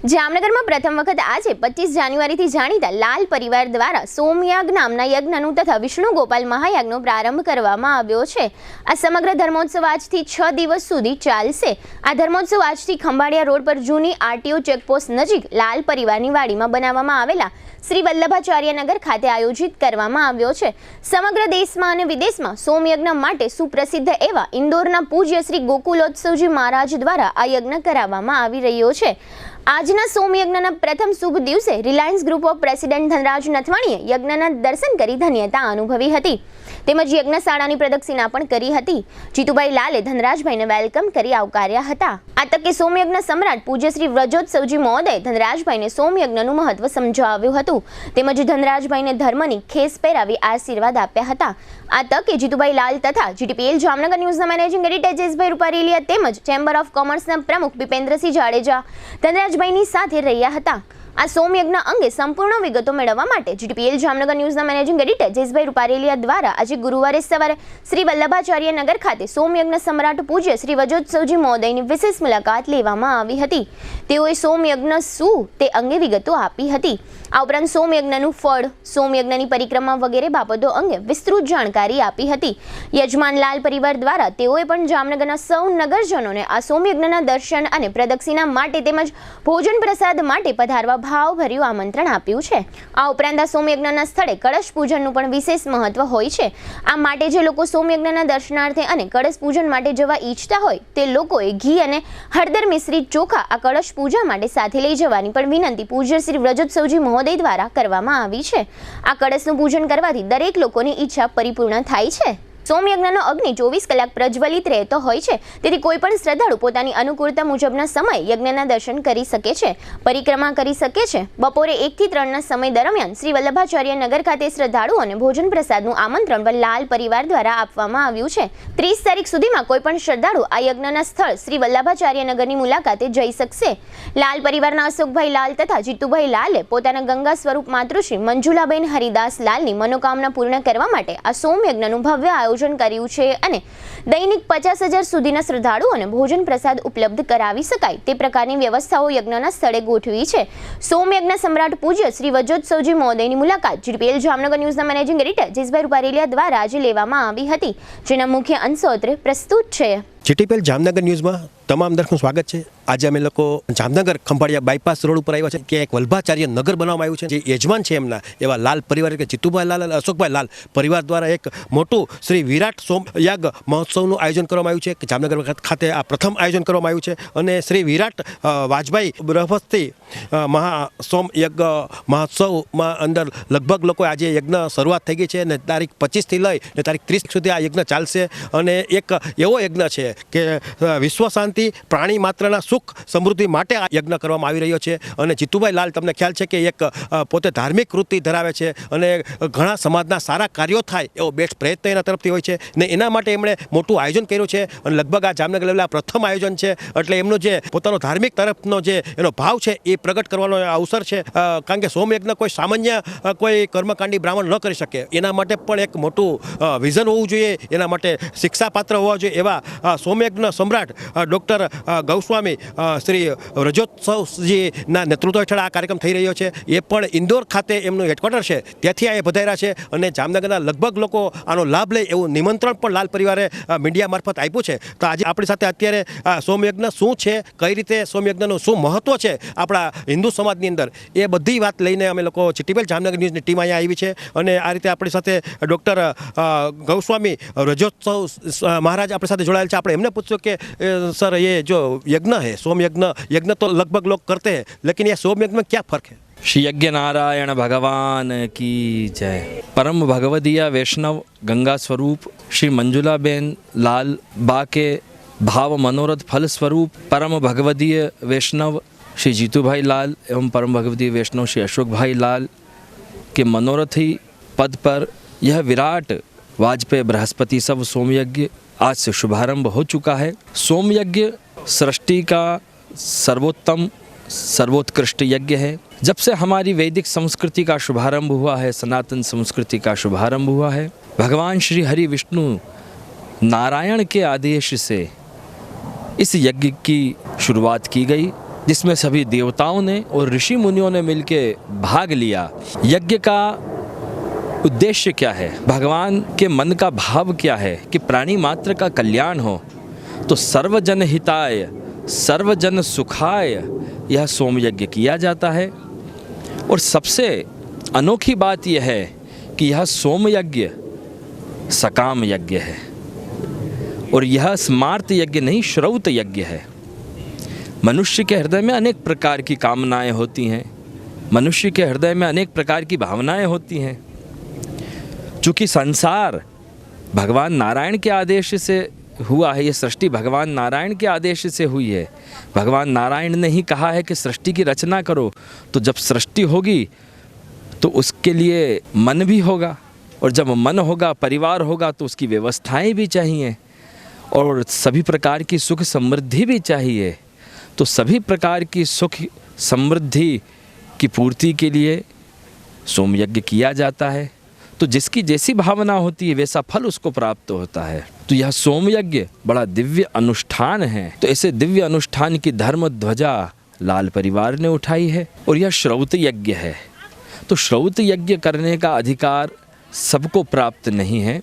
જામનગર में प्रथम वखत आज 25 जान्युआरी थी जाणीता लाल परिवार द्वारा सोमयाग नामना यज्ञनु तथा विष्णु गोपाल महायागनो प्रारंभ करवामां आव्यो छे। आ समग्र धर्मोत्सव आजथी 6 दिवस सुधी चालशे। आ धर्मोत्सव आजथी खंभाळिया रोड पर जूनी आरटीओ चेकपोस्ट नजीक लाल परिवारनी वाडीमां बनाववामां आवेला श्री वल्लभाचार्य नगर खाते आयोजित करवामां आव्यो छे। समग्र देशमां अने विदेशमां सोमयज्ञ माटे सुप्रसिद्ध एवा इंदोरना पूज्य श्री गोकुलोत्सवजी महाराज द्वारा आ यज्ञ कराववामां आवी रह्यो छे। आजना सोमयज्ञना प्रथम शुभ दिवसे Reliance group of president Dhanraj नथवाणीए यज्ञना दर्शन करी धन्यता अनुभवी हती। તેમજ યજ્ઞશાળાની પ્રદક્ષિણા પણ કરી હતી। જીતુભાઈ લાલે ધનરાજભાઈને વેલકમ કરી આવકાર્યા હતા। આ તકે સોમયજ્ઞ સમ્રાટ પૂજ્ય શ્રી વ્રજોત્સવજી મહોદય ધનરાજભાઈને સોમયજ્ઞનું મહત્વ સમજાવ્યું હતું। તેમજ ધનરાજભાઈને ધર્મની ખેસ પહેરાવી આશીર્વાદ આપ્યા હતા। આ તકે જીતુભાઈ લાલ તથા જીટીપીએલ જામનગર ન્યૂઝના મેનેજિંગ એડિટર જયેશભાઈ રૂપારેલિયા તેમજ ચેમ્બર ઓફ કોમર્સના પ્રમુખ ભીપેન્દ્રસિંહ જાડેજા ધનરાજભાઈની સાથે રહ્યા હતા। आ सोमयज्ञ अंगे संपूर्ण विगतो मेळववा माटे जीटीपीएल जामनगर न्यूज़ना मैनेजिंग एडिटर जયેશભાઈ રૂપારેલિયા द्वारा आज गुरुवारे सवारे श्री वल्लभाचार्य नगर खाते सोमयज्ञ सम्राट पूज्य श्री वजोत्सवजी महोदयनी विशेष मुलाकात लेवामां आवी हती। तेओए सोमयज्ञ शुं ते अंगे विगतो आपी हती। आ उपरांत सोमयज्ञनुं फळ, सोमयज्ञनी परिक्रमा वगैरे बाबतो अंगे विस्तृत जाणकारी आपी हती। यजमान लाल परिवार द्वारा तेओए पण जामनगરના સૌ નગરજનોને આ સોમયજ્ઞના દર્શન અને પ્રદક્ષિણા માટે તેમજ ભોજન પ્રસાદ માટે પધારવા ભાવભર્યું આમંત્રણ આપ્યું છે। આ ઉપરાંત આ સોમયજ્ઞના સ્થળે કળશ પૂજનનું પણ વિશેષ મહત્વ હોય છે। આ માટે જે લોકો સોમયજ્ઞના દર્શનાર્થે અને કળશ પૂજન માટે જવા ઈચ્છતા હોય તે લોકોએ ઘી અને હળદર મિશ્રિત ચોખા આ કળશ પૂજા માટે સાથે લઈ જવાની પણ વિનંતી પૂજ્ય શ્રી વ્રજોત્સવજી મહોદય દ્વારા કરવામાં આવી છે। આ કળશનું પૂજન કરવાથી દરેક લોકોની ઈચ્છા પરિપૂર્ણ થાય છે। सोमयज्ञનો અગ્નિ 24 કલાક પ્રજ્વલિત રહેતો હોય છે, તેથી કોઈ પણ શ્રદ્ધાળુ પોતાની અનુકૂળતા મુજબના સમયે યજ્ઞના દર્શન કરી શકે છે, પરિક્રમા કરી શકે છે। બપોરે 1 થી 3 ના સમય દરમિયાન શ્રી વલ્લભાચાર્ય નગર ખાતે શ્રદ્ધાળુઓને ભોજન પ્રસાદનું આમંત્રણ પણ લાલ પરિવાર દ્વારા આપવામાં આવ્યું છે। 30 તારીખ સુધીમાં કોઈ પણ શ્રદ્ધાળુ આ યજ્ઞના સ્થળ શ્રી વલ્લભાચાર્ય નગરની મુલાકાતે જઈ શકશે। લાલ પરિવારના અશોકભાઈ લાલ તથા જીતુભાઈ લાલે પોતાના ગંગા સ્વરૂપ માતૃશ્રી મંજુલાબેન હરિદાસ લાલની મનોકામના પૂર્ણ કરવા માટે આ સોમયજ્ઞનું ભવ્ય આયોજન કર્યું છે અને દૈનિક 50,000 સુધીના શ્રદ્ધાળુઓને ભોજન પ્રસાદ ઉપલબ્ધ કરાવી શકાય તે પ્રકારની વ્યવસ્થાઓ યજ્ઞના સ્થળે ગોઠવી છે। સોમયજ્ઞ સમ્રાટ પૂજ્ય શ્રી વજોત્સવજી મહોદયની મુલાકાત જીટીપીએલ જામનગર ન્યૂઝના મેનેજિંગ એડિટર જયેશભાઈ રૂપારેલિયા દ્વારા આજે લેવામાં આવી હતી, જેના મુખ્ય અંશો અત્રે પ્રસ્તુત છે। જીટીપીએલ જામનગર ન્યૂઝમાં તમામ દર્શકોનું સ્વાગત છે। આજે અમે લોકો જામનગર ખંભાળિયા બાયપાસ રોડ ઉપર આવ્યા છે કે એક વલ્લભાચાર્ય નગર બનાવવામાં આવ્યું છે। જે યજમાન છે એમના એવા લાલ પરિવાર કે જીતુભાઈ લાલ અને અશોકભાઈ લાલ પરિવાર દ્વારા એક મોટું શ્રી વિરાટ સોમયાગ મહોત્સવનું આયોજન કરવામાં આવ્યું છે કે જામનગર ખાતે આ પ્રથમ આયોજન કરવામાં આવ્યું છે અને શ્રી વિરાટ વાજબાઈ બૃહસ્પતિ મહા સોમયજ્ઞ મહોત્સવમાં અંદર લગભગ લોકો આજે યજ્ઞ શરૂઆત થઈ ગઈ છે અને તારીખ 25થી લઈ ને તારીખ 30 સુધી આ યજ્ઞ ચાલશે। અને એક એવો યજ્ઞ છે કે વિશ્વ શાંતિ પ્રાણી માત્રના સુખ સમૃદ્ધિ માટે આ યજ્ઞ કરવામાં આવી રહ્યો છે। અને જીતુભાઈ લાલ તમને ખ્યાલ છે કે એક પોતે ધાર્મિક વૃત્તિ ધરાવે છે અને ઘણા સમાજના સારા કાર્યો થાય એવો બેસ્ટ પ્રયત્ન એના તરફથી હોય છે ને એના માટે એમણે મોટું આયોજન કર્યું છે અને લગભગ આ જામનગર લેવલે આ પ્રથમ આયોજન છે। એટલે એમનો જે પોતાનો ધાર્મિક તરફનો જે એનો ભાવ છે એ પ્રગટ કરવાનો અવસર છે, કારણ કે સોમયજ્ઞ કોઈ સામાન્ય કોઈ કર્મકાંડી બ્રાહ્મણ ન કરી શકે, એના માટે પણ એક મોટું વિઝન હોવું જોઈએ, એના માટે શિક્ષાપાત્ર હોવા જોઈએ। એવા સોમયજ્ઞ સમ્રાટ ડૉક્ટર ગૌસ્વામી શ્રી વ્રજોત્સવજીના નેતૃત્વ હેઠળ આ કાર્યક્રમ થઈ રહ્યો છે। એ પણ ઇન્દોર ખાતે એમનું હેડક્વાર્ટર છે, ત્યાંથી આ પધાર્યા છે અને જામનગરના લગભગ લોકો આનો લાભ લે એવું નિમંત્રણ પણ લાલ પરિવારે મીડિયા મારફત આપ્યું છે। તો આજે આપણી સાથે અત્યારે સોમયજ્ઞ શું છે, કઈ રીતે સોમયજ્ઞનું શું મહત્વ છે આપણા હિન્દુ સમાજની અંદર, એ બધી વાત લઈને અમે લોકો જીટીપીએલ જામનગર ન્યૂઝની ટીમ અહીંયા આવી છે। અને આ રીતે આપણી સાથે ડૉક્ટર ગૌસ્વામી વ્રજોત્સવ મહારાજ આપણી સાથે જોડાયેલ છે। આપણે એમને પૂછ્યું કે सर ये जो यज्ञ है यज्ञ तो लगभग लोग करते हैं, लेकिन ये सोमयज्ञ में क्या फर्क है? श्री यज्ञ नारायण भगवान की जय। परम भगवदीय वैष्णव गंगा स्वरूप श्री मंजुलाबेन लाल बा के भाव मनोरथ फल स्वरूप परम भगवदीय वैष्णव श्री जीतूभाई लाल एवं परम भगवदीय वैष्णव श्री अशोक भाई लाल के मनोरथी पद पर यह विराट वाजपेयी बृहस्पति सब सोमयज्ञ आज से शुभारंभ हो चुका है। सोमयज्ञ सृष्टि का सर्वोत्तम सर्वोत्कृष्ट यज्ञ है। जब से हमारी वैदिक संस्कृति का शुभारंभ हुआ है, सनातन संस्कृति का शुभारंभ हुआ है, भगवान श्री हरि विष्णु नारायण के आदेश से इस यज्ञ की शुरुआत की गई जिसमें सभी देवताओं ने और ऋषि मुनियों ने मिलकर भाग लिया। यज्ञ का उद्देश्य क्या है, भगवान के मन का भाव क्या है कि प्राणी मात्र का कल्याण हो, तो सर्वजन हिताय सर्वजन सुखाय यह सोम यज्ञ किया जाता है। और सबसे अनोखी बात यह है कि यह सोम यज्ञ सकाम यज्ञ है और यह स्मार्त यज्ञ नहीं, श्रौत यज्ञ है। मनुष्य के हृदय में अनेक प्रकार की कामनाएं होती हैं, मनुष्य के हृदय में अनेक प्रकार की भावनाएं होती हैं। चूँकि संसार भगवान नारायण के आदेश से हुआ है, ये सृष्टि भगवान नारायण के आदेश से हुई है। भगवान नारायण ने ही कहा है कि सृष्टि की रचना करो, तो जब सृष्टि होगी तो उसके लिए मन भी होगा, और जब मन होगा, परिवार होगा, तो उसकी व्यवस्थाएं भी चाहिए और सभी प्रकार की सुख समृद्धि भी चाहिए। तो सभी प्रकार की सुख समृद्धि की पूर्ति के लिए सोम यज्ञ किया जाता है। तो जिसकी जैसी भावना होती है वैसा फल उसको प्राप्त होता है। तो यह सोम यज्ञ बड़ा दिव्य अनुष्ठान है। तो ऐसे दिव्य अनुष्ठान की धर्म ध्वजा लाल परिवार ने उठाई है और यह श्रौत यज्ञ है। तो श्रौत यज्ञ करने का अधिकार सबको प्राप्त नहीं है।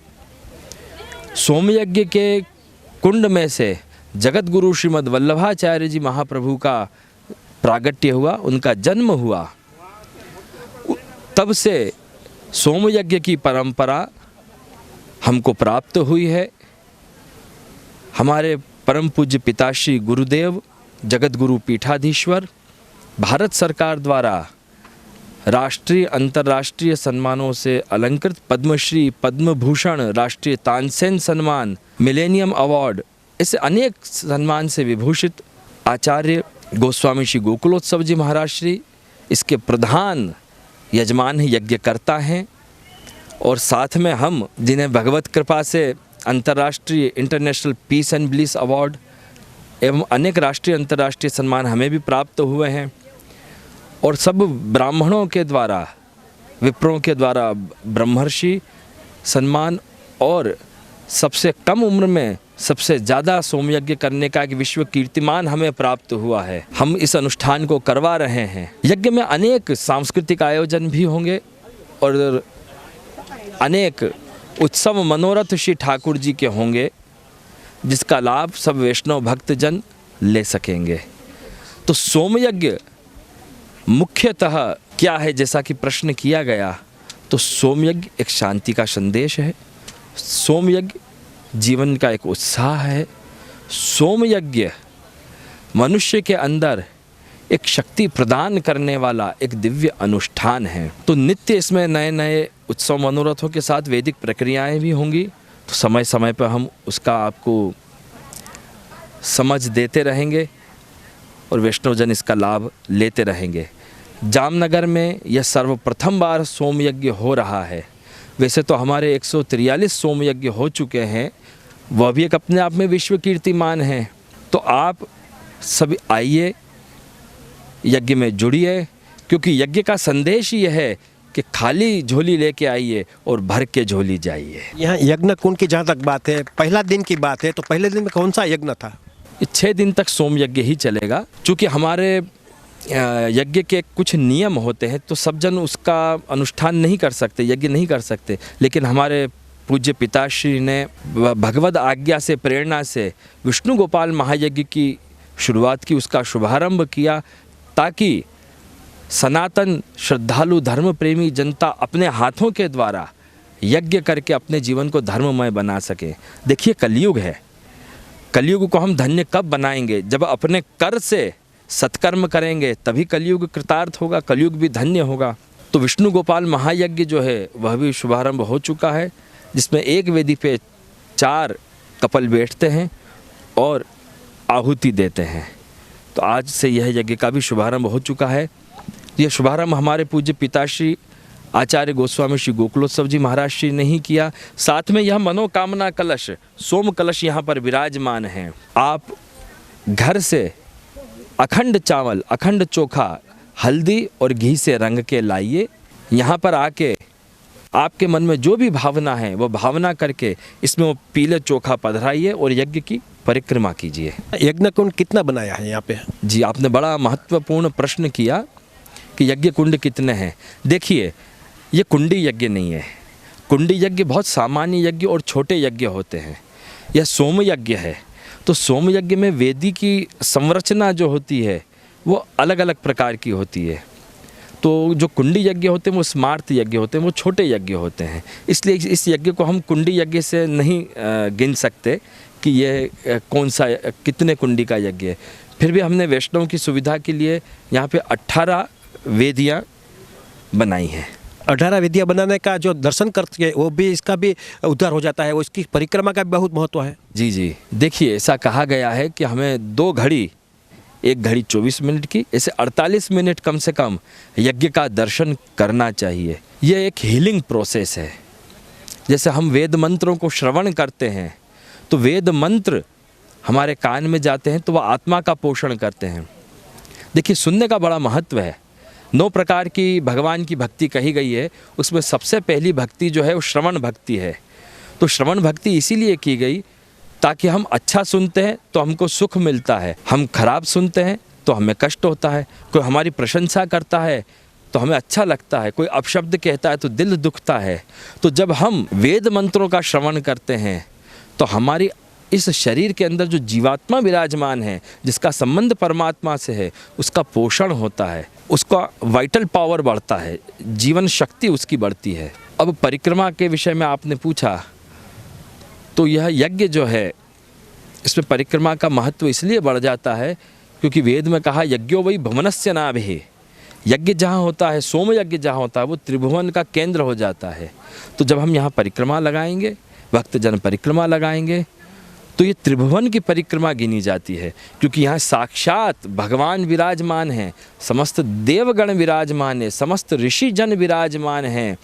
सोम यज्ञ के कुंड में से जगत गुरु श्रीमद् वल्लभाचार्य जी महाप्रभु का प्रागट्य हुआ, उनका जन्म हुआ। तब से सोम यज्ञ की परंपरा हमको प्राप्त हुई है। हमारे परम पूज्य पिताश्री गुरुदेव जगत गुरु पीठाधीश्वर भारत सरकार द्वारा राष्ट्रीय अंतर्राष्ट्रीय सम्मानों से अलंकृत पद्मश्री, पद्म भूषण, राष्ट्रीय तानसेन सम्मान, मिलेनियम अवार्ड, ऐसे अनेक सम्मान से विभूषित आचार्य गोस्वामी श्री गोकुलोत्सव जी महाराज श्री इसके प्रधान यजमान यज्ञकर्ता हैं। और साथ में हम जिन्हें भगवत कृपा से अंतर्राष्ट्रीय international peace and bliss award एवं अनेक राष्ट्रीय अंतर्राष्ट्रीय सम्मान हमें भी प्राप्त हुए हैं। और सब ब्राह्मणों के द्वारा, विप्रों के द्वारा ब्रह्मर्षि सम्मान और सबसे कम उम्र में सबसे ज़्यादा सोमयज्ञ करने का एक विश्व कीर्तिमान हमें प्राप्त हुआ है। हम इस अनुष्ठान को करवा रहे हैं। यज्ञ में अनेक सांस्कृतिक आयोजन भी होंगे और अनेक उत्सव मनोरथ श्री ठाकुर जी के होंगे, जिसका लाभ सब वैष्णव भक्तजन ले सकेंगे। तो सोमयज्ञ मुख्यतः क्या है, जैसा कि प्रश्न किया गया, तो सोमयज्ञ एक शांति का संदेश है। सोमयज्ञ जीवन का एक उत्साह है। सोमयज्ञ मनुष्य के अंदर एक शक्ति प्रदान करने वाला एक दिव्य अनुष्ठान है। तो नित्य इसमें नए नए उत्सव मनोरथों के साथ वैदिक प्रक्रियाएं भी होंगी। तो समय समय पर हम उसका आपको समझ देते रहेंगे और वैष्णवजन इसका लाभ लेते रहेंगे। जामनगर में यह सर्वप्रथम बार सोमयज्ञ हो रहा है। वैसे तो हमारे 143 सोमयज्ञ हो चुके हैं, वह भी एक अपने आप में विश्व कीर्तिमान है। तो आप सभी आइए, यज्ञ में जुड़िए, क्योंकि यज्ञ का संदेश ये है कि खाली झोली लेके आइए और भर के झोली जाइए। यहाँ यज्ञ कुंड की जहाँ तक बात है, पहला दिन की बात है, तो पहले दिन में कौन सा यज्ञ था? 6 दिन तक सोम यज्ञ ही चलेगा। चूँकि हमारे यज्ञ के कुछ नियम होते हैं, तो सब जन उसका अनुष्ठान नहीं कर सकते, यज्ञ नहीं कर सकते। लेकिन हमारे पूज्य पिताश्री ने भगवद आज्ञा से, प्रेरणा से विष्णु गोपाल महायज्ञ की शुरुआत की, उसका शुभारंभ किया, ताकि सनातन श्रद्धालु धर्म प्रेमी जनता अपने हाथों के द्वारा यज्ञ करके अपने जीवन को धर्ममय बना सके। देखिए, कलयुग है। कलयुग को हम धन्य कब बनाएंगे? जब अपने कर से सत्कर्म करेंगे, तभी कलयुग कृतार्थ होगा, कलयुग भी धन्य होगा। तो विष्णु गोपाल महायज्ञ जो है वह भी शुभारंभ हो चुका है, जिसमें एक वेदी पे 4 कपल बैठते हैं और आहुति देते हैं। तो आज से यह यज्ञ का भी शुभारंभ हो चुका है। यह शुभारंभ हमारे पूज्य पिताश्री आचार्य गोस्वामी श्री गोकुलोत्सव जी महाराज श्री ने ही किया। साथ में यह मनोकामना कलश, सोम कलश यहाँ पर विराजमान है। आप घर से अखंड चावल, अखंड चोखा, हल्दी और घी से रंग के लाइए। यहाँ पर आके आपके मन में जो भी भावना है वो भावना करके इसमें वो पीले चोखा पधराइए और यज्ञ की परिक्रमा कीजिए। यज्ञ कुंड कितना बनाया है यहाँ पे? जी, आपने बड़ा महत्वपूर्ण प्रश्न किया कि यज्ञ कुंड कितने हैं। देखिए, ये कुंडी यज्ञ नहीं है। कुंडी यज्ञ बहुत सामान्य यज्ञ और छोटे यज्ञ होते हैं। यह सोम यज्ञ है। तो सोम यज्ञ में वेदी की संरचना जो होती है वो अलग अलग प्रकार की होती है। तो जो कुंडी यज्ञ होते हैं वो स्मार्त यज्ञ होते हैं, वो छोटे यज्ञ होते हैं। इसलिए इस यज्ञ को हम कुंडी यज्ञ से नहीं गिन सकते कि ये कौन सा कितने कुंडी का यज्ञ है। फिर भी हमने वैष्णव की सुविधा के लिए यहाँ पे 18 वेदियाँ बनाई हैं। 18 विद्या बनाने का जो दर्शन करते हैं वो भी इसका भी उद्धार हो जाता है, वो इसकी परिक्रमा का भी बहुत महत्व है। जी जी, देखिए ऐसा कहा गया है कि हमें 2 घड़ी, 1 घड़ी 24 मिनट की, ऐसे 48 मिनट कम से कम यज्ञ का दर्शन करना चाहिए। यह एक हीलिंग प्रोसेस है। जैसे हम वेद मंत्रों को श्रवण करते हैं तो वेद मंत्र हमारे कान में जाते हैं तो वह आत्मा का पोषण करते हैं। देखिए, सुनने का बड़ा महत्व है। 9 प्रकार की भगवान की भक्ति कही गई है, उसमें सबसे पहली भक्ति जो है वो श्रवण भक्ति है। तो श्रवण भक्ति इसीलिए की गई ताकि हम अच्छा सुनते हैं तो हमको सुख मिलता है, हम खराब सुनते हैं तो हमें कष्ट होता है। कोई हमारी प्रशंसा करता है तो हमें अच्छा लगता है, कोई अपशब्द कहता है तो दिल दुखता है। तो जब हम वेद मंत्रों का श्रवण करते हैं तो हमारी इस शरीर के अंदर जो जीवात्मा विराजमान है, जिसका संबंध परमात्मा से है, उसका पोषण होता है, उसका वाइटल पावर बढ़ता है, जीवन शक्ति उसकी बढ़ती है। अब परिक्रमा के विषय में आपने पूछा, तो यह यज्ञ जो है इसमें परिक्रमा का महत्व इसलिए बढ़ जाता है क्योंकि वेद में कहा यज्ञो वही भुवनस्य नाभिः। यज्ञ जहाँ होता है, सोम यज्ञ जहाँ होता है, वो त्रिभुवन का केंद्र हो जाता है। तो जब हम यहाँ परिक्रमा लगाएंगे, भक्तजन परिक्रमा लगाएंगे, तो ये त्रिभुवन की परिक्रमा गिनी जाती है क्योंकि यहाँ साक्षात भगवान विराजमान हैं, समस्त देवगण विराजमान हैं, समस्त ऋषि जन विराजमान हैं,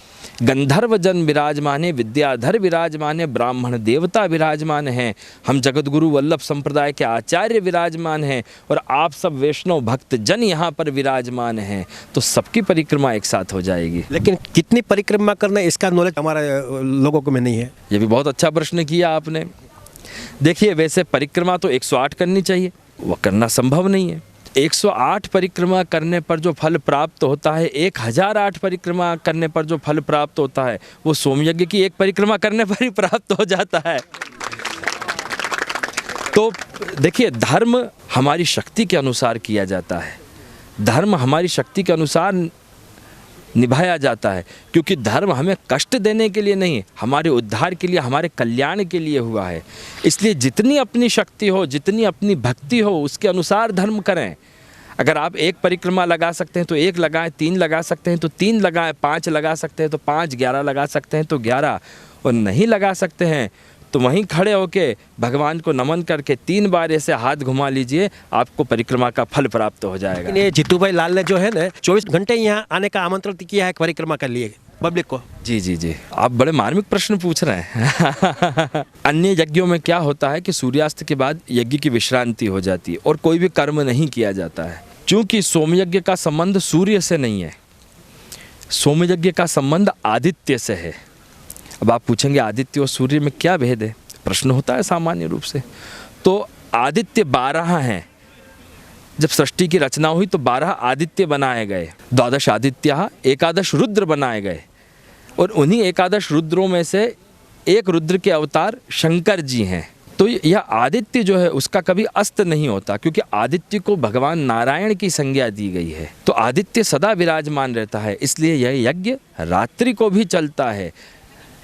गंधर्व जन विराजमान हैं, विद्याधर विराजमान हैं, ब्राह्मण देवता विराजमान हैं, हम जगतगुरु वल्लभ संप्रदाय के आचार्य विराजमान हैं और आप सब वैष्णव भक्त जन यहाँ पर विराजमान हैं। तो सबकी परिक्रमा एक साथ हो जाएगी। लेकिन कितनी परिक्रमा करना इसका नॉलेज हमारे लोगों को में नहीं है। ये भी बहुत अच्छा प्रश्न किया आपने। देखिए, वैसे परिक्रमा तो 108 करनी चाहिए, वो करना संभव नहीं है। 108 परिक्रमा करने पर जो फल प्राप्त होता है, 1008 परिक्रमा करने पर जो फल प्राप्त होता है, वो सोमयज्ञ की 1 परिक्रमा करने पर ही प्राप्त हो जाता है। तो देखिए, धर्म हमारी शक्ति के अनुसार किया जाता है, धर्म हमारी शक्ति के अनुसार निभाया जाता है, क्योंकि धर्म हमें कष्ट देने के लिए नहीं, हमारे उद्धार के लिए, हमारे कल्याण के लिए हुआ है। इसलिए जितनी अपनी शक्ति हो, जितनी अपनी भक्ति हो, उसके अनुसार धर्म करें। अगर आप 1 परिक्रमा लगा सकते हैं तो 1 लगाएं, 3 लगा सकते हैं तो 3 लगाएं, 5 लगा सकते हैं तो 5, 11 लगा सकते हैं तो 11, और नहीं लगा सकते हैं तो वहीं खड़े होके भगवान को नमन करके 3 बार ऐसे हाथ घुमा लीजिए, आपको परिक्रमा का फल प्राप्त हो जाएगा। लेकिन ये जीतूभाई लाल ने जो है ना 24 घंटे यहाँ आने का आमंत्रण किया है परिक्रमा के लिए पब्लिक को। जी जी जी, आप बड़े मार्मिक प्रश्न पूछ रहे हैं। अन्य यज्ञों में क्या होता है कि सूर्यास्त के बाद यज्ञ की विश्रांति हो जाती है और कोई भी कर्म नहीं किया जाता है। क्योंकि सोमयज्ञ का संबंध सूर्य से नहीं है, सोमयज्ञ का संबंध आदित्य से है। अब आप पूछेंगे आदित्य और सूर्य में क्या भेद है, प्रश्न होता है सामान्य रूप से। तो आदित्य 12 हैं। जब सृष्टि की रचना हुई तो 12 आदित्य बनाए गए, 12 आदित्य, 11 रुद्र बनाए गए, और उन्हीं 11 रुद्रों में से एक रुद्र के अवतार शंकर जी हैं। तो यह आदित्य जो है उसका कभी अस्त नहीं होता, क्योंकि आदित्य को भगवान नारायण की संज्ञा दी गई है। तो आदित्य सदा विराजमान रहता है, इसलिए यह यज्ञ रात्रि को भी चलता है।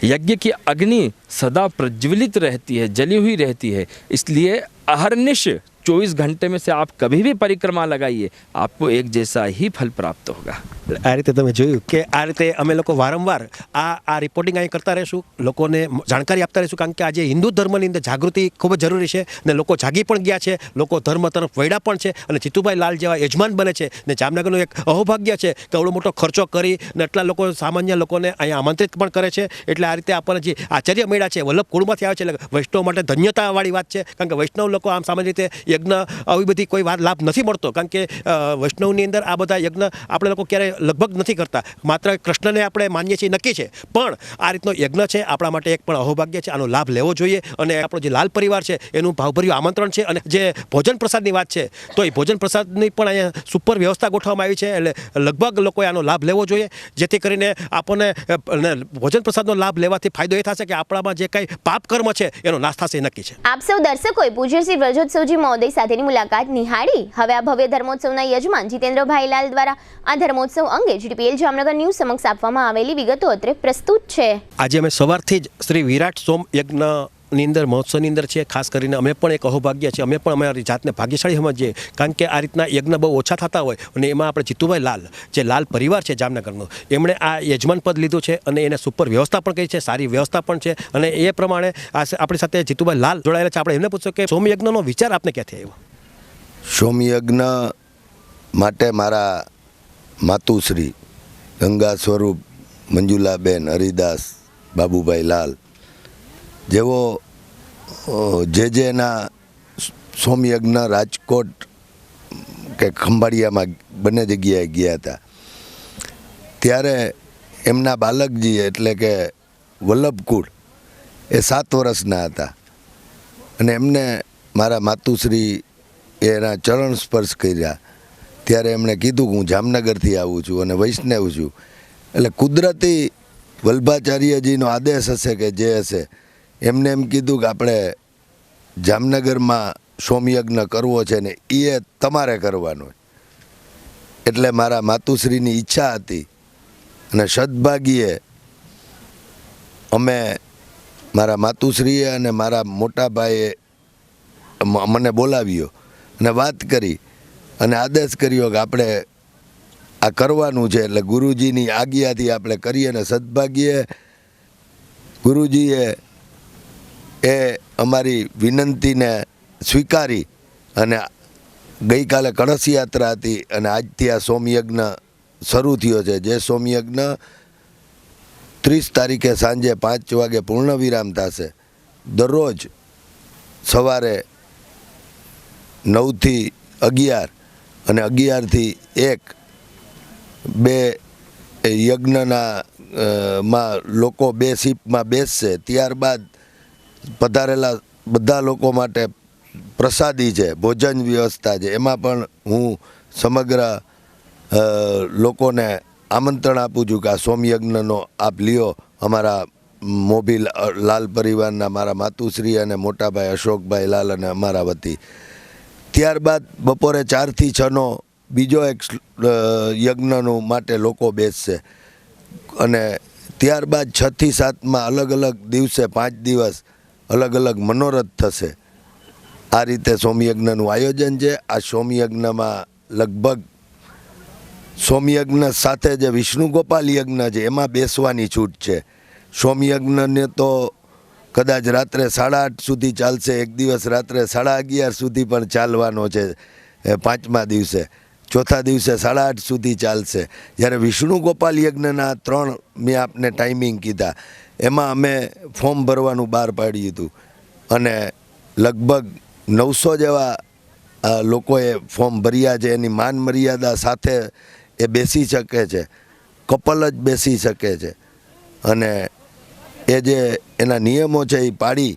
यज्ञ की अग्नि सदा प्रज्वलित रहती है, जली हुई रहती है। इसलिए अहर्निश 24 घंटे में से आप कभी भी परिक्रमा लगाइए, आपको एक जैसा ही फल प्राप्त होगा। આ રીતે તમે જોયું કે આ રીતે અમે લોકો વારંવાર આ રિપોર્ટિંગ અહીં કરતા રહીશું, લોકોને જાણકારી આપતા રહીશું, કારણ કે આજે હિન્દુ ધર્મની અંદર જાગૃતિ ખૂબ જ જરૂરી છે ને લોકો જાગી પણ ગયા છે, લોકો ધર્મ તરફ વળ્યા પણ છે અને જીતુભાઈ લાલ જેવા યજમાન બને છે ને જામનગરનું એક અહોભાગ્ય છે કે આવડો મોટો ખર્ચો કરી ને એટલા લોકો સામાન્ય લોકોને અહીંયા આમંત્રિત પણ કરે છે। એટલે આ રીતે આપણને જે આચાર્ય મળ્યા છે વલ્લભ કુળમાંથી આવે છે, એટલે વૈષ્ણવ માટે ધન્યતાવાળી વાત છે, કારણ કે વૈષ્ણવ લોકો આમ સામાન્ય રીતે યજ્ઞ આવી બધી કોઈ વાત લાભ નથી મળતો, કારણ કે વૈષ્ણવની અંદર આ બધા યજ્ઞ આપણે લોકો ક્યારે લગભગ નથી કરતા. માત્ર કૃષ્ણને આપણે માનીએ છીએ નક્કી છે, પણ આ રીતનો યજ્ઞ છે આપણા માટે એક પણ અહોભાગ્ય છે. આનો લાભ લેવો જોઈએ અને આપણો જે લાલ પરિવાર છે એનું ભાવભર્યું આમંત્રણ છે. અને જે ભોજન પ્રસાદની વાત છે તો એ ભોજન પ્રસાદની પણ અહીંયા સુપર વ્યવસ્થા ગોઠવવામાં આવી છે. એટલે લગભગ લોકોએ આનો લાભ લેવો જોઈએ, જેથી કરીને આપણને ભોજન પ્રસાદનો લાભ લેવાથી ફાયદો એ થશે કે આપણામાં જે કંઈ પાપ કર્મ છે એનો નાશ થશે એ નક્કી છે. આપ સૌ દર્શકોએ પૂજ્ય શ્રી વ્રજોત્સવજી મહોદય સાથેની મુલાકાત નિહાળી. હવે આ ભવ્ય ધર્મોત્સવના યજમાન જીતેન્દ્રભાઈ લાલ દ્વારા આ ધર્મોત્સવ અંગે જીટીપીએલ જામનગર ન્યૂઝ સમક્ષ આપવામાં આવેલી વિગતો અત્રે પ્રસ્તુત છે. આજે અમે સવારથી જ શ્રી વિરાટ સોમ યજ્ઞની અંદર મહોત્સવની અંદર છે. ખાસ કરીને અમે પણ એક અહોભાગ્ય છે, અમે પણ અમારી જાતને ભાગ્યશાળી સમજીએ, કારણ કે આ રીતના યજ્ઞ બહુ ઓછા થતા હોય અને એમાં આપણે જીતુભાઈ લાલ જે લાલ પરિવાર છે જામનગરનો, એમણે આ યજમાન પદ લીધું છે અને એને સુપર વ્યવસ્થા પણ કરી છે, સારી વ્યવસ્થા પણ છે. અને એ પ્રમાણે આપણી સાથે જીતુભાઈ લાલ જોડાયેલા છે. આપણે એમને પૂછ્યું કે સોમયજ્ઞનો વિચાર આપને ક્યાંથી આવ્યો? સોમયજ્ઞ માટે મારા માતુશ્રી ગંગા સ્વરૂપ મંજુલાબેન હરિદાસ બાબુભાઈ લાલ જેવો જેના સોમયજ્ઞ રાજકોટ કે ખંભાળિયામાં બંને જગ્યાએ ગયા હતા, ત્યારે એમના બાલકજી એટલે કે વલ્લભકુળ એ 7 વર્ષના હતા અને એમને મારા માતુશ્રી એના ચરણ સ્પર્શ કર્યા. ત્યારે એમણે કીધું કે હું જામનગરથી આવું છું અને વૈષ્ણવ છું. એટલે કુદરતી વલ્ભાચાર્યજીનો આદેશ હશે કે જે હશે, એમને એમ કીધું કે આપણે જામનગરમાં સોમયજ્ઞ કરવો છે ને એ તમારે કરવાનો. એટલે મારા માતુશ્રીની ઈચ્છા હતી અને સદભાગીએ અમે મારા માતુશ્રીએ અને મારા મોટા ભાઈએ મને બોલાવ્યો અને વાત કરી અને આદેશ કર્યો કે આપણે આ કરવાનું છે. એટલે ગુરુજીની આજ્ઞાથી આપણે કરીએ અને સદભાગ્યે ગુરુજીએ એ અમારી વિનંતીને સ્વીકારી અને ગઈકાલે કળશ યાત્રા હતી અને આજથી આ સોમયજ્ઞ શરૂ થયો છે. જે સોમયજ્ઞ 30 તારીખે સાંજે 5 વાગે પૂર્ણ વિરામ થશે. દરરોજ સવારે 9 થી 11 અને 11 થી 1 બે યજ્ઞના માં લોકો 2 શિફ્ટમાં બેસશે. ત્યારબાદ પધારેલા બધા લોકો માટે પ્રસાદી છે, ભોજન વ્યવસ્થા છે. એમાં પણ હું સમગ્ર લોકોને આમંત્રણ આપું છું કે આ સોમયજ્ઞનો આપ લ્યો. અમારા મોભી લાલ પરિવારના મારા માતુશ્રી અને મોટાભાઈ અશોકભાઈ લાલ અને અમારા વતી. ત્યારબાદ બપોરે 4 થી 6નો બીજો એક યજ્ઞનું માટે લોકો બેસશે અને ત્યારબાદ 6 થી 7માં અલગ અલગ દિવસે 5 દિવસ અલગ અલગ મનોરથ થશે. આ રીતે સોમયજ્ઞનું આયોજન છે. આ સોમયજ્ઞમાં લગભગ સોમયજ્ઞ સાથે જે વિષ્ણુ ગોપાલ યજ્ઞ છે એમાં બેસવાની છૂટ છે. સોમયજ્ઞને તો કદાચ રાત્રે 8:30 સુધી ચાલશે, એક દિવસ રાત્રે 11:30 સુધી પણ ચાલવાનો છે. 5મા દિવસે, ચોથા દિવસે 8:30 સુધી ચાલશે. જ્યારે વિષ્ણુ ગોપાલ યજ્ઞના 3 મેં આપને ટાઈમિંગ કીધા, એમાં અમે ફોર્મ ભરવાનું બહાર પાડ્યું હતું અને લગભગ 900 જેવા લોકોએ ફોર્મ ભર્યા છે. એની માન મર્યાદા સાથે એ બેસી શકે છે, કપલ જ બેસી શકે છે અને એ જે એના નિયમો છે એ પાડી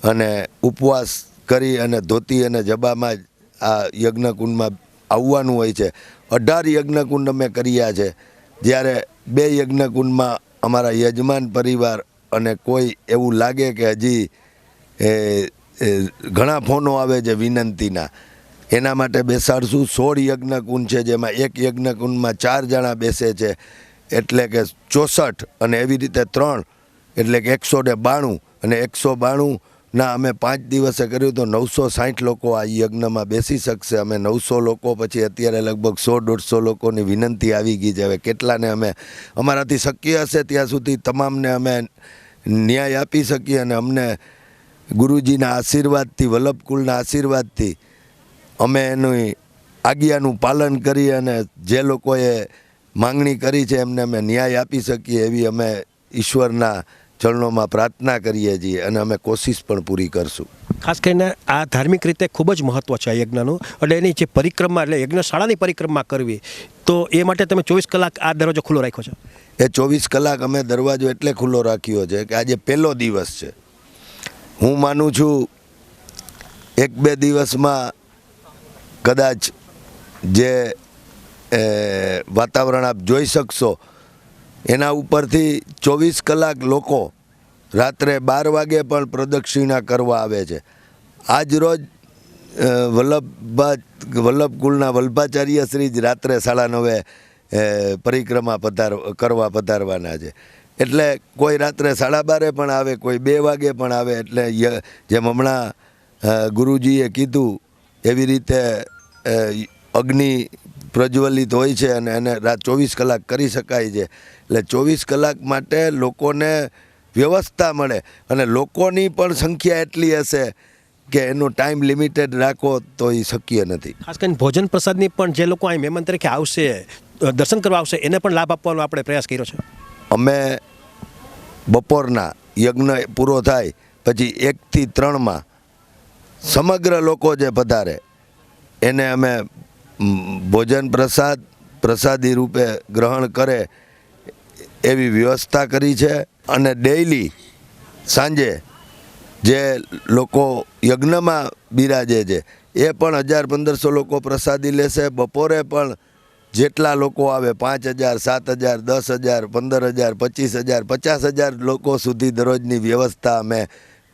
અને ઉપવાસ કરી અને ધોતી અને જબામાં જ આ યજ્ઞકુંડમાં આવવાનું હોય છે. 18 યજ્ઞકુંડ અમે કર્યા છે. જ્યારે 2 યજ્ઞકુંડમાં અમારા યજમાન પરિવાર અને કોઈ એવું લાગે કે હજી ઘણા ફોનો આવે છે વિનંતીના, એના માટે બેસાડશું. 16 યજ્ઞકુંડ છે, જેમાં એક યજ્ઞકુંડમાં 4 જણા બેસે છે, એટલે કે 64 અને એવી રીતે 3 એટલે કે 192 અને 192ના અમે 5 દિવસે કર્યું તો 960 લોકો આ યજ્ઞમાં બેસી શકશે. અમે 900 લોકો પછી અત્યારે લગભગ 100-150 લોકોની વિનંતી આવી ગઈ છે. હવે કેટલાને અમે અમારાથી શક્ય હશે ત્યાં સુધી તમામને અમે ન્યાય આપી શકીએ અને અમને ગુરુજીના આશીર્વાદથી, વલ્લભકુળના આશીર્વાદથી અમે એની આજ્ઞાનું પાલન કરી અને જે લોકોએ માંગણી કરી છે એમને અમે ન્યાય આપી શકીએ એવી અમે ઈશ્વરના ચરણોમાં પ્રાર્થના કરીએ છીએ અને અમે કોશિશ પણ પૂરી કરશું. ખાસ કરીને આ ધાર્મિક રીતે ખૂબ જ મહત્ત્વ છે આ યજ્ઞનું. એટલે એની જે પરિક્રમા, એટલે યજ્ઞશાળાની પરિક્રમા કરવી તો એ માટે તમે 24 કલાક આ દરવાજો ખુલ્લો રાખ્યો છે? એ 24 કલાક અમે દરવાજો એટલે ખુલ્લો રાખ્યો છે કે આજે પહેલો દિવસ છે. હું માનું છું 1-2 દિવસમાં કદાચ જે વાતાવરણ આપ જોઈ શકશો એના ઉપરથી 24 કલાક લોકો રાત્રે 12 વાગે પણ પ્રદક્ષિણા કરવા આવે છે. આજ રોજ વલ્લભકુળના વલ્ભાચાર્ય શ્રી જ રાત્રે 9:30 પરિક્રમા કરવા પધારવાના છે. એટલે કોઈ રાત્રે 12:30 પણ આવે, કોઈ 2 વાગે પણ આવે. એટલે જેમ હમણાં ગુરુજીએ કીધું એવી રીતે અગ્નિ પ્રજ્વલિત હોય છે અને એને રાત 24 કલાક કરી શકાય છે. એટલે 24 કલાક માટે લોકોને વ્યવસ્થા મળે અને લોકોની પણ સંખ્યા એટલી હશે કે એનો ટાઈમ લિમિટેડ રાખો તો એ શક્ય નથી. ખાસ કરીને ભોજન પ્રસાદની પણ જે લોકો અહીં મહેમાન તરીકે આવશે, દર્શન કરવા આવશે, એને પણ લાભ આપવાનો આપણે પ્રયાસ કર્યો છે. અમે બપોરના યજ્ઞ પૂરો થાય પછી 1 થી 3માં સમગ્ર લોકો જે પધારે એને અમે ભોજન પ્રસાદી રૂપે ગ્રહણ કરે એવી વ્યવસ્થા કરી છે. અને ડેઈલી સાંજે જે લોકો યજ્ઞમાં બિરાજે છે એ પણ 1000-1500 લોકો પ્રસાદી લેશે. બપોરે પણ જેટલા લોકો આવે 5000, 7000, 10000, 15000, 25000, 50000 લોકો સુધી દરરોજની વ્યવસ્થા અમે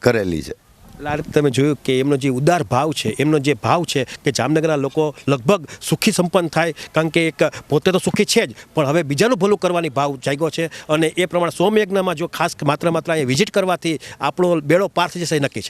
કરેલી છે. આ રીતે તમે જોયું કે એમનો જે ઉદાર ભાવ છે, એમનો જે ભાવ છે કે જામનગરના લોકો લગભગ સુખી સંપન્ન થાય, કારણ કે એક પોતે તો સુખી છે જ પણ હવે બીજાનું ભલું કરવાની ભાવ જાગ્યો છે. અને એ પ્રમાણે સોમયજ્ઞમાં જો ખાસ માત્ર અહીંયા વિઝિટ કરવાથી આપણો બેડો પાર થઈ જશે એ નક્કી છે.